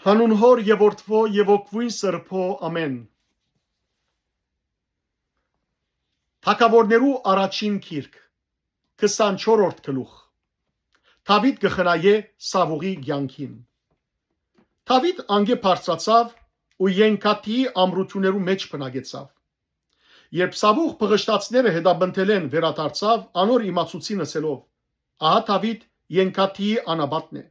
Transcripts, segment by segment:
Հանուն Հոր եւ Որդվո եւ Օգվույն Սրբո ամեն։ Թագավորներու առաջին գիրք 24-րդ գլուխ։ Դավիթ գխնայե Սավուղի կյանքին։ Դավիթ անգե բարձրացավ ու ենքաթի ամրություններու մեջ բնագեցավ։ Երբ Սավուղ փղշտացները հետաբնթել են վերադարձավ անոր իմացուցին ասելով. ահա Դավիթ ենքաթի անաբատն է։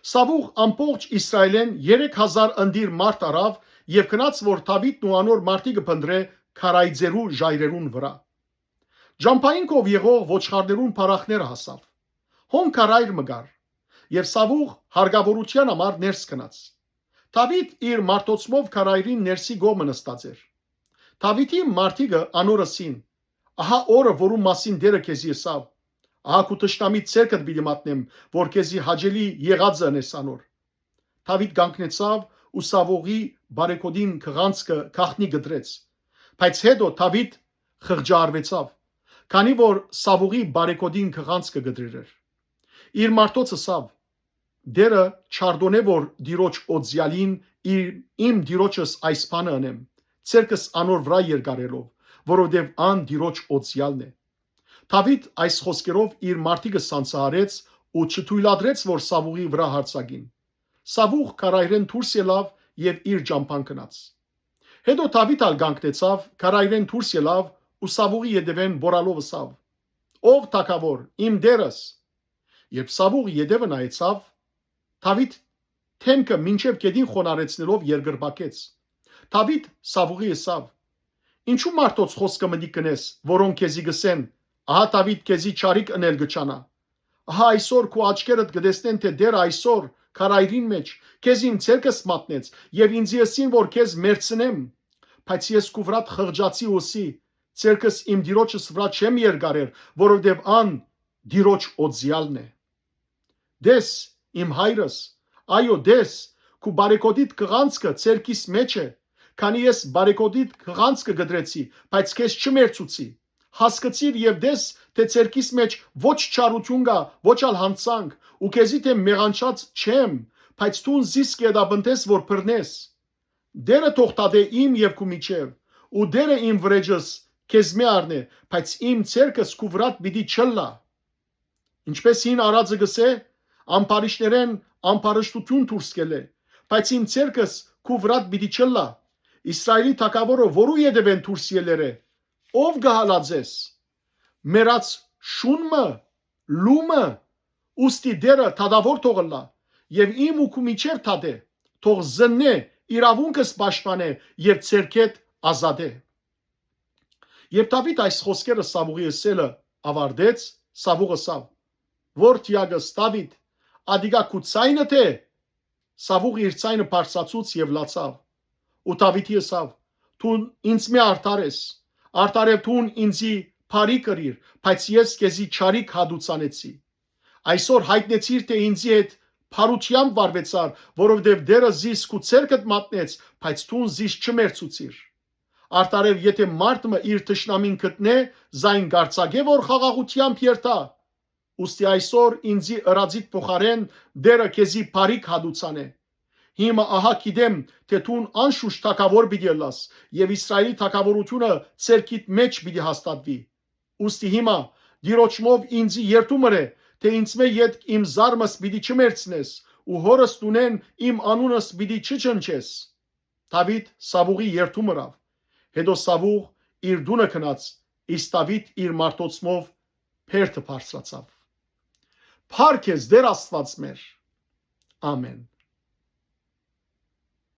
Սավուղ ամբողջ Իսրայելեն 3000 ընդիր մարդ արավ եւ գնաց որ Դավիթն ու անոր մարդիկը փնտրե քարայձերու ժայրերուն վրա։ Ջամփայինքով եղող ոչխարներուն փարախները հասավ։ Հոն քարայր մգար եւ Սավուղ հարգավորության համար ներս գնաց։ Դավիթ իր մարդոցմով քարայրին ներսի գոմը նստած էր։ Դավիթի մարդիկը անորսին. ահա օրը որու մասին դերը քեզի ասավ։ Ահա քու տշնամի ցերկդ պիտի մատնեմ, որ քեզի հաջելի եղածը անես անոր։ Դավիթ կանգնեցավ ու Սավուղի բարեկոդին քղանցքը քախնի գդրեց։ Բայց հետո Դավիթ խղճարվեցավ, քանի որ Սավուղի բարեկոդին քղանցքը գդրեր էր։ Իր մարդոց ասավ. դերը չարդոնե որ դիրոջ օձյալին իմ դիրոջս այս բանը անեմ, ցերկս անոր վրա երկարելով, որովհետև ան դիրոջ օձյալն է։ Դավիթ այս խոսքերով իր մարդիկը սանձահարեց ու չթույլատրեց որ Սավուղի վրա հարձակին։ Սավուղ քարայրեն դուրս ելավ եւ իր ջամփան գնաց։ Հետո Դավիթ ալ կանգնեցավ, քարայրեն դուրս ելավ ու Սավուղի ետևեն բորալով ասավ. ով թագավոր, իմ դերս։ Երբ Սավուղ ետևը նայեցավ, Դավիթ թեմքը մինչև գետին խոնարեցնելով երկրպագեց։ Դավիթ Սավուղի ասավ. ինչու մարդոց խոսքը մտի կնես, որոնք քեզի գսեն, ահա Դավիթ քեզի չարիք ընել գճանա։ Ահա այսօր քու աչքերդ կտեսնեն թե դեր այսօր քարայրին մեջ քեզ իմ ցերկս մատնեց եւ ինձ եսին որ քեզ մերցնեմ, բայց ես քու վրա խղճացի ուսի, ցերկս իմ դիրոջս վրա չեմ երկարեր, որովհետեւ ան դիրոջ օձյալն է։ Դես իմ հայրս, այո դես, քու բարեկոդիդ կղանցքը ցերկիս մեջ է, քանի ես բարեկոդիդ կղանցքը գդրեցի, բայց քեզ չմերցուցի։ Հասկացիր եւ դես թե ցերկիս մեջ ոչ չարություն կա, ոչ ալ հանցանք, ու քեզի թե մեղանչած չեմ, բայց դու զիս կեդաբնտես որ բռնես։ Դերը թողտադե իմ եւ քու միջև, ու դերը իմ վրեջս քեզ մի առնե, բայց իմ ցերկս քու վրատ պիտի չլա։ Ինչպես հին արածը գսե, ամբարիշներեն ամբարշտություն դուրս կելե, բայց իմ ցերկս քու վրատ պիտի չլա։ Իսրայելի թագավորը որու ետևեն դուրս ելեր է, ով գահալաձես։ Մերած շունմը, լումը, ուստի դերը թադավոր թողլա, եւ իմ ու քու միջև թադե, թող զննե, իրավունքս պաշտպանե եւ ցերկետ ազատե։ Երբ Դավիթ այս խոսքերը Սավուղի ասելը ավարտեց, Սավուղ ասավ. Որդյագս Դավիթ, ադիգա քու ցայնը թե։ Սավուղ իր ցայնը բարձրացուց եւ լացավ։ Ու Դավիթի ասավ. Դու ինձ մի արդարես, արդարև դու ինձի բարի կրիր, բայց ես քեզի չարիք հադուցանեցի։ Այսօր հայտնեցիր թե ինձի հետ փարությամբ վարվեցար, որովհետև դերը զիս քու ցերկդ մատնեց, բայց դու զիս չմերցուցիր։ Արդարև եթե մարդը իր թշնամին գտնե, զայն գարցագե որ խաղաղությամբ երթա։ Ուստի այսօր ինձի ըրածիդ փոխարեն դերը քեզի բարիք հադուցանե։ Հիմա ահա գիտեմ թե դու անշուշտ թագավոր պիտի լաս եւ Իսրայելի թագավորությունը ցերկիդ մեջ պիտի հաստատվի։ Ուստի հիմա դիրոջմով ինձի երդումր է թե ինձ մե յետ իմ զարմս պիտի չմերցնես ու հորս տունեն իմ անունս պիտի չճնչես։ Դավիթ Սավուղի երդումրավ։ Հետո Սավուղ իր դունը գնաց, իսկ Դավիթ իր մարդոցմով փերթը բարձրացավ։ Փառք ես Տեր Աստված մեր։ Ամեն։